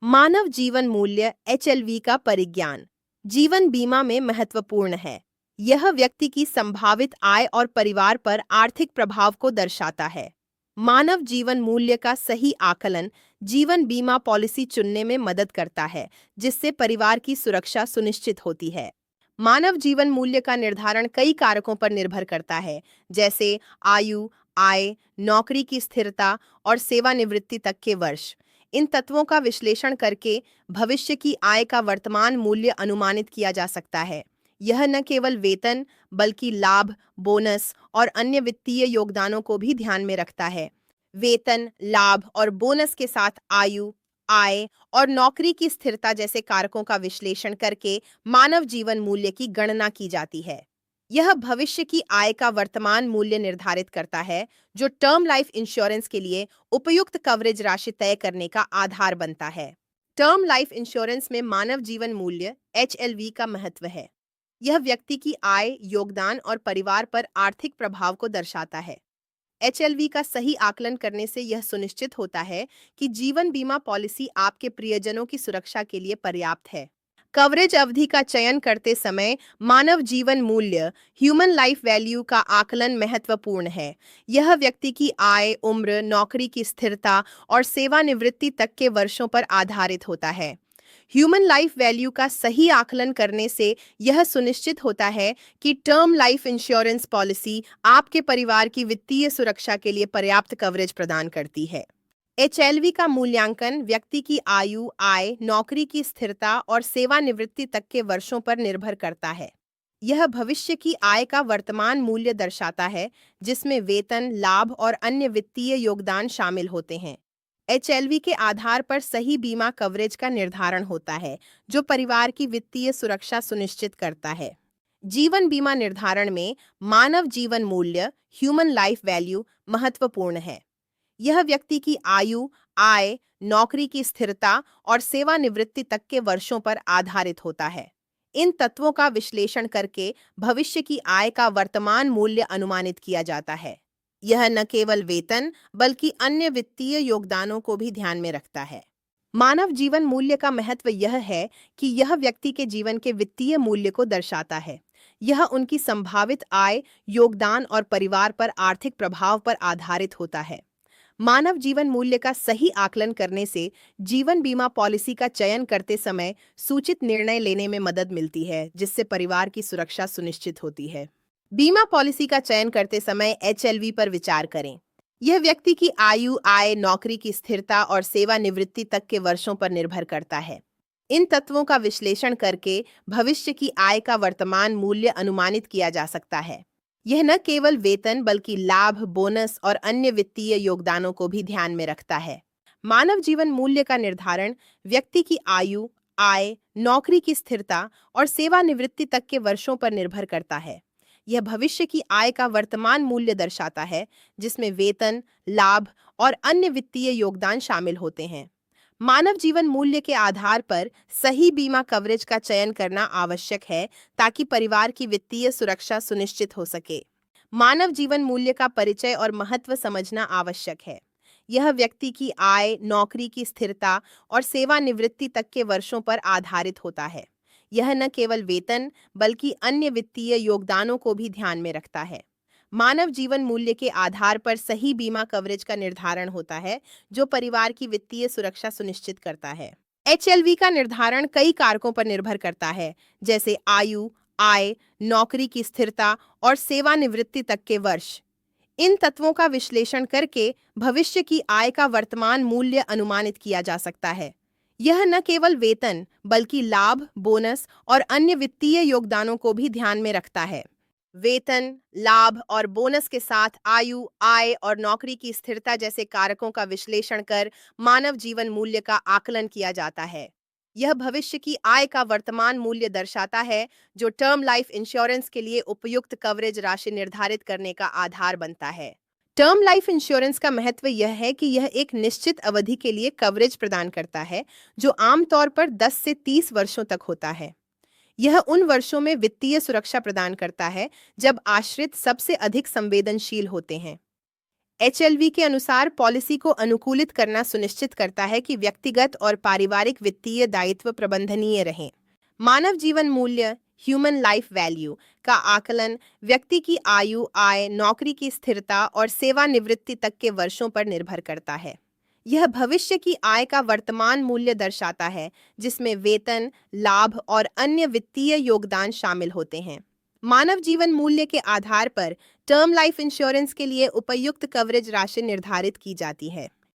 मानव जीवन मूल्य एचएलवी का परिज्ञान जीवन बीमा में महत्वपूर्ण है। यह व्यक्ति की संभावित आय और परिवार पर आर्थिक प्रभाव को दर्शाता है। मानव जीवन मूल्य का सही आकलन जीवन बीमा पॉलिसी चुनने में मदद करता है, जिससे परिवार की सुरक्षा सुनिश्चित होती है। मानव जीवन मूल्य का निर्धारण कई कारकों पर निर्भर करता है, जैसे आयु, आय, नौकरी की स्थिरता और सेवानिवृत्ति तक के वर्ष। इन तत्वों का विश्लेषण करके भविष्य की आय का वर्तमान मूल्य अनुमानित किया जा सकता है। यह न केवल वेतन, बल्कि लाभ, बोनस और अन्य वित्तीय योगदानों को भी ध्यान में रखता है। वेतन, लाभ और बोनस के साथ आयु, आय और नौकरी की स्थिरता जैसे कारकों का विश्लेषण करके मानव जीवन मूल्य की गणना की जाती है। यह भविष्य की आय का वर्तमान मूल्य निर्धारित करता है, जो टर्म लाइफ इंश्योरेंस के लिए उपयुक्त कवरेज राशि तय करने का आधार बनता है। टर्म लाइफ इंश्योरेंस में मानव जीवन मूल्य एचएलवी का महत्व है। यह व्यक्ति की आय, योगदान और परिवार पर आर्थिक प्रभाव को दर्शाता है। एचएलवी का सही आकलन करने से यह सुनिश्चित होता है कि जीवन बीमा पॉलिसी आपके प्रियजनों की सुरक्षा के लिए पर्याप्त है। कवरेज अवधि का चयन करते समय मानव जीवन मूल्य ह्यूमन लाइफ वैल्यू का आकलन महत्वपूर्ण है। यह व्यक्ति की आय, उम्र, नौकरी की स्थिरता और सेवानिवृत्ति तक के वर्षों पर आधारित होता है। ह्यूमन लाइफ वैल्यू का सही आकलन करने से यह सुनिश्चित होता है कि टर्म लाइफ इंश्योरेंस पॉलिसी आपके परिवार की वित्तीय सुरक्षा के लिए पर्याप्त कवरेज प्रदान करती है। एचएलवी का मूल्यांकन व्यक्ति की आयु, आय, नौकरी की स्थिरता और सेवानिवृत्ति तक के वर्षों पर निर्भर करता है। यह भविष्य की आय का वर्तमान मूल्य दर्शाता है, जिसमें वेतन, लाभ और अन्य वित्तीय योगदान शामिल होते हैं। एचएलवी के आधार पर सही बीमा कवरेज का निर्धारण होता है, जो परिवार की वित्तीय सुरक्षा सुनिश्चित करता है। जीवन बीमा निर्धारण में मानव जीवन मूल्य ह्यूमन लाइफ वैल्यू महत्वपूर्ण है। यह व्यक्ति की आयु, आय, नौकरी की स्थिरता और सेवानिवृत्ति तक के वर्षों पर आधारित होता है। इन तत्वों का विश्लेषण करके भविष्य की आय का वर्तमान मूल्य अनुमानित किया जाता है। यह न केवल वेतन, बल्कि अन्य वित्तीय योगदानों को भी ध्यान में रखता है। मानव जीवन मूल्य का महत्व यह है कि यह व्यक्ति के जीवन के वित्तीय मूल्य को दर्शाता है। यह उनकी संभावित आय, योगदान और परिवार पर आर्थिक प्रभाव पर आधारित होता है। मानव जीवन मूल्य का सही आकलन करने से जीवन बीमा पॉलिसी का चयन करते समय सूचित निर्णय लेने में मदद मिलती है, जिससे परिवार की सुरक्षा सुनिश्चित होती है। बीमा पॉलिसी का चयन करते समय एचएलवी पर विचार करें। यह व्यक्ति की आयु, आय, नौकरी की स्थिरता और सेवानिवृत्ति तक के वर्षों पर निर्भर करता है। इन तत्वों का विश्लेषण करके भविष्य की आय का वर्तमान मूल्य अनुमानित किया जा सकता है। यह न केवल वेतन, बल्कि लाभ, बोनस और अन्य वित्तीय योगदानों को भी ध्यान में रखता है। मानव जीवन मूल्य का निर्धारण व्यक्ति की आयु, आय, नौकरी की स्थिरता और सेवानिवृत्ति तक के वर्षों पर निर्भर करता है। यह भविष्य की आय का वर्तमान मूल्य दर्शाता है, जिसमें वेतन, लाभ और अन्य वित्तीय योगदान शामिल होते हैं। मानव जीवन मूल्य के आधार पर सही बीमा कवरेज का चयन करना आवश्यक है, ताकि परिवार की वित्तीय सुरक्षा सुनिश्चित हो सके। मानव जीवन मूल्य का परिचय और महत्व समझना आवश्यक है। यह व्यक्ति की आय, नौकरी की स्थिरता और सेवानिवृत्ति तक के वर्षों पर आधारित होता है। यह न केवल वेतन, बल्कि अन्य वित्तीय योगदानों को भी ध्यान में रखता है। मानव जीवन मूल्य के आधार पर सही बीमा कवरेज का निर्धारण होता है, जो परिवार की वित्तीय सुरक्षा सुनिश्चित करता है। एचएलवी का निर्धारण कई कारकों पर निर्भर करता है, जैसे आयु, आय, नौकरी की स्थिरता और सेवानिवृत्ति तक के वर्ष। इन तत्वों का विश्लेषण करके भविष्य की आय का वर्तमान मूल्य अनुमानित किया जा सकता है। यह न केवल वेतन, बल्कि लाभ, बोनस और अन्य वित्तीय योगदानों को भी ध्यान में रखता है। वेतन, लाभ और बोनस के साथ आयु, आय और नौकरी की स्थिरता जैसे कारकों का विश्लेषण कर मानव जीवन मूल्य का आकलन किया जाता है। यह भविष्य की आय का वर्तमान मूल्य दर्शाता है, जो टर्म लाइफ इंश्योरेंस के लिए उपयुक्त कवरेज राशि निर्धारित करने का आधार बनता है। टर्म लाइफ इंश्योरेंस का महत्व यह है कि यह एक निश्चित अवधि के लिए कवरेज प्रदान करता है, जो आमतौर पर 10 से 30 वर्षों तक होता है। यह उन वर्षों में वित्तीय सुरक्षा प्रदान करता है जब आश्रित सबसे अधिक संवेदनशील होते हैं। एचएलवी के अनुसार पॉलिसी को अनुकूलित करना सुनिश्चित करता है कि व्यक्तिगत और पारिवारिक वित्तीय दायित्व प्रबंधनीय रहें। मानव जीवन मूल्य ह्यूमन लाइफ वैल्यू का आकलन व्यक्ति की आयु, आय, नौकरी की स्थिरता और सेवानिवृत्ति तक के वर्षों पर निर्भर करता है। यह भविष्य की आय का वर्तमान मूल्य दर्शाता है, जिसमें वेतन, लाभ और अन्य वित्तीय योगदान शामिल होते हैं। मानव जीवन मूल्य के आधार पर टर्म लाइफ इंश्योरेंस के लिए उपयुक्त कवरेज राशि निर्धारित की जाती है।